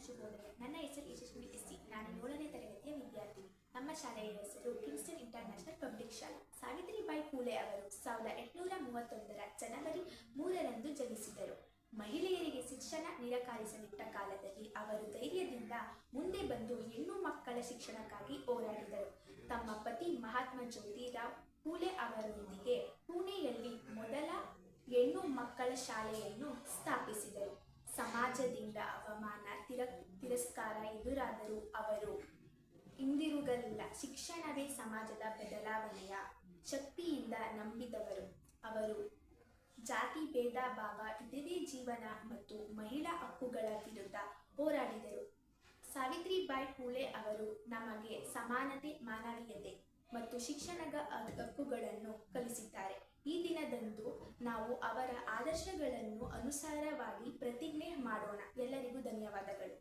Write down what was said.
ಶುಭೋದಯ. ನನ್ನ ಹೆಸರು ಯಶಸ್ವಿನಿ ಎಸ್ ಸಿ. ನಾನು 7ನೇ ತರಗತಿಯ ವಿದ್ಯಾರ್ಥಿನಿ. ನಮ್ಮ ಶಾಲೆಯ ಹೆಸರು ಕಿಂಗ್ಸ್ಟನ್ ಇಂಟರ್ನ್ಯಾಷನಲ್ ಪಬ್ಲಿಕ್ ಶಾಲೆ. ಸಾವಿತ್ರಿಬಾಯಿ ಫುಲೆ ಅವರು 1831ರ ಜನವರಿ 3ರಂದು ಜನಿಸಿದರು. ಮಹಿಳೆಯರಿಗೆ ಶಿಕ್ಷಣ ನಿರಾಕರಿಸಲಿಟ್ಟ ಕಾಲದಲ್ಲಿ ಅವರು ಧೈರ್ಯದಿಂದ ಮುಂದೆ ಬಂದು ಹೆಣ್ಣು ಮಕ್ಕಳ ಶಿಕ್ಷಣಕ್ಕಾಗಿ ಹೋರಾಡಿದರು. ತಮ್ಮ ಪತಿ ಮಹಾತ್ಮ ಜ್ಯೋತಿರಾವ್ ಫುಲೆ ಅವರೊಂದಿಗೆ ಪುಣೆಯಲ್ಲಿ ಮೊದಲ ಹೆಣ್ಣು ಮಕ್ಕಳ ಶಾಲೆಯನ್ನು ಸ್ಥಾಪಿಸಿದರು. ಸಮಾಜದಿಂದ ಅವಮಾನ ತಿರಸ್ಕಾರ ಎದುರಾದರೂ ಅವರು ಹಿಂದಿರುಗಲಿಲ್ಲ. ಶಿಕ್ಷಣವೇ ಸಮಾಜದ ಬದಲಾವಣೆಯ ಶಕ್ತಿಯಿಂದ ನಂಬಿದವರು. ಅವರು ಜಾತಿ ಭೇದ ಭಾವ, ವಿಧವೆ ಜೀವನ ಮತ್ತು ಮಹಿಳಾ ಹಕ್ಕುಗಳ ವಿರುದ್ಧ ಹೋರಾಡಿದರು. ಸಾವಿತ್ರಿಬಾಯಿ ಫುಲೆ ಅವರು ನಮಗೆ ಸಮಾನತೆ, ಮಾನವೀಯತೆ ಮತ್ತು ಶಿಕ್ಷಣದ ಹಕ್ಕುಗಳನ್ನು ಕಲಿಸಿದ್ದಾರೆ. ಈ ದಿನದಂದು ನಾವು ಅವರ ಆದರ್ಶಗಳನ್ನು ಅನುಸಾರವಾಗಿ ಪ್ರತಿಜ್ಞೆ ಮಾಡೋಣ. ಎಲ್ಲರಿಗೂ ಧನ್ಯವಾದಗಳು.